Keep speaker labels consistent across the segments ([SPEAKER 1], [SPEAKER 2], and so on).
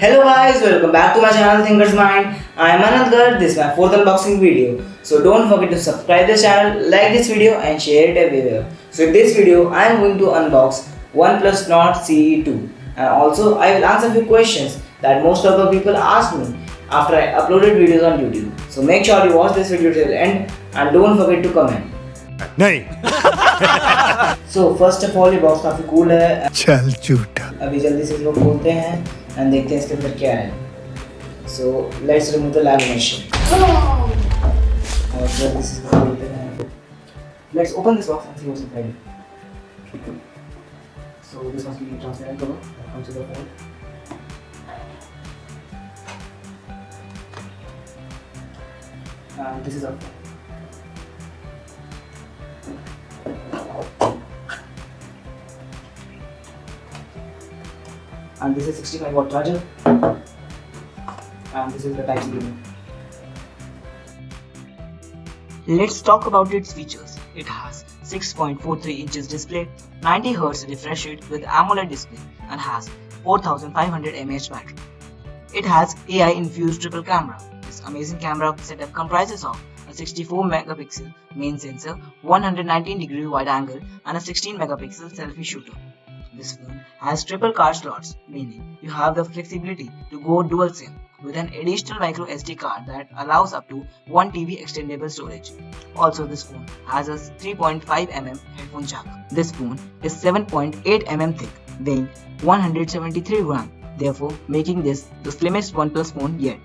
[SPEAKER 1] Hello guys, welcome back to my channel Thinker's Mind. I am Anant Garg. This is my fourth unboxing video. So don't forget to subscribe this channel, like this video and share it everywhere. So in this video, I am going to unbox OnePlus Nord CE2 and also I will answer few questions that most of the people asked me after I uploaded videos on YouTube. So make sure you watch this video till the end and don't forget to comment.
[SPEAKER 2] नहीं
[SPEAKER 1] So first of all ये box काफी cool है.
[SPEAKER 2] चल झूठा
[SPEAKER 1] अभी जल्दी से इसको खोलते हैं एंड देखते हैं इसके अंदर क्या है. So let's remove the lamination और जल्दी से इसको खोलते हैं. Let's open this box and see what's inside. So this must be transparent cover that comes with the phone. And this is our phone. And this is 65 watt charger and this is the type C remote. Let's talk about its features. It has 6.43 inches display, 90 Hz refresh rate with AMOLED display and has 4500 mAh battery. It has AI infused triple camera. This amazing camera setup comprises of a 64 megapixel main sensor, 119-degree wide angle and a 16 megapixel selfie shooter. This phone has triple card slots, meaning you have the flexibility to go dual SIM with an additional micro SD card that allows up to 1 TB extendable storage. Also, this phone has a 3.5 mm headphone jack. This phone is 7.8 mm thick, weighing 173 grams, therefore making this the slimmest OnePlus phone yet.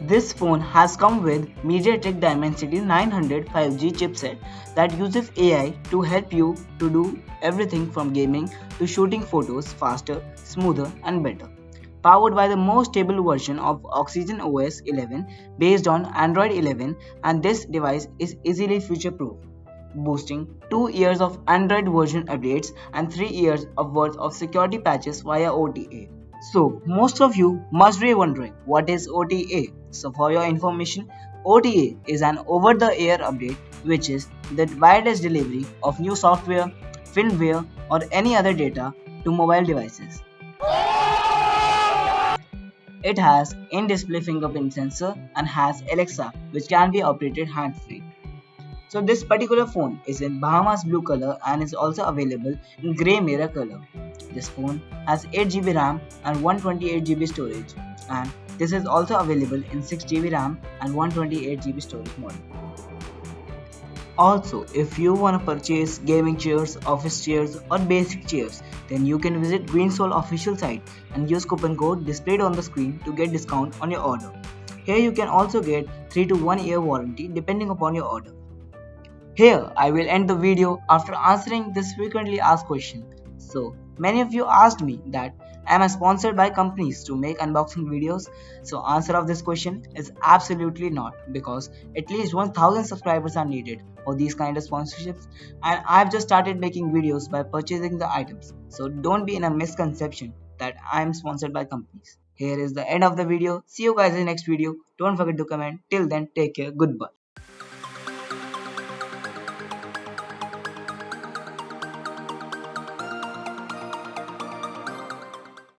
[SPEAKER 1] This phone has come with MediaTek Dimensity 900 5G chipset that uses AI to help you to do everything from gaming to shooting photos faster, smoother and better. Powered by the most stable version of Oxygen OS 11 based on Android 11, and this device is easily future-proof, boasting 2 years of Android version updates and 3 years of worth of security patches via OTA. So, most of you must be wondering what is OTA. So, for your information, OTA is an over-the-air update, which is the wireless delivery of new software, firmware, or any other data to mobile devices. It has in-display fingerprint sensor and has Alexa, which can be operated hands-free. So this particular phone is in Bahamas blue color and is also available in grey mirror color. This phone has 8GB RAM and 128GB storage, and this is also available in 6GB RAM and 128GB storage model. Also, if you want to purchase gaming chairs, office chairs or basic chairs, then you can visit GreenSoul official site and use coupon code displayed on the screen to get discount on your order. Here you can also get 3 to 1 year warranty depending upon your order. Here, I will end the video after answering this frequently asked question. So, many of you asked me that am I sponsored by companies to make unboxing videos? So, answer of this question is absolutely not, because at least 1000 subscribers are needed for these kind of sponsorships, and I've just started making videos by purchasing the items. So, don't be in a misconception that I am sponsored by companies. Here is the end of the video. See you guys in the next video. Don't forget to comment. Till then, take care. Goodbye.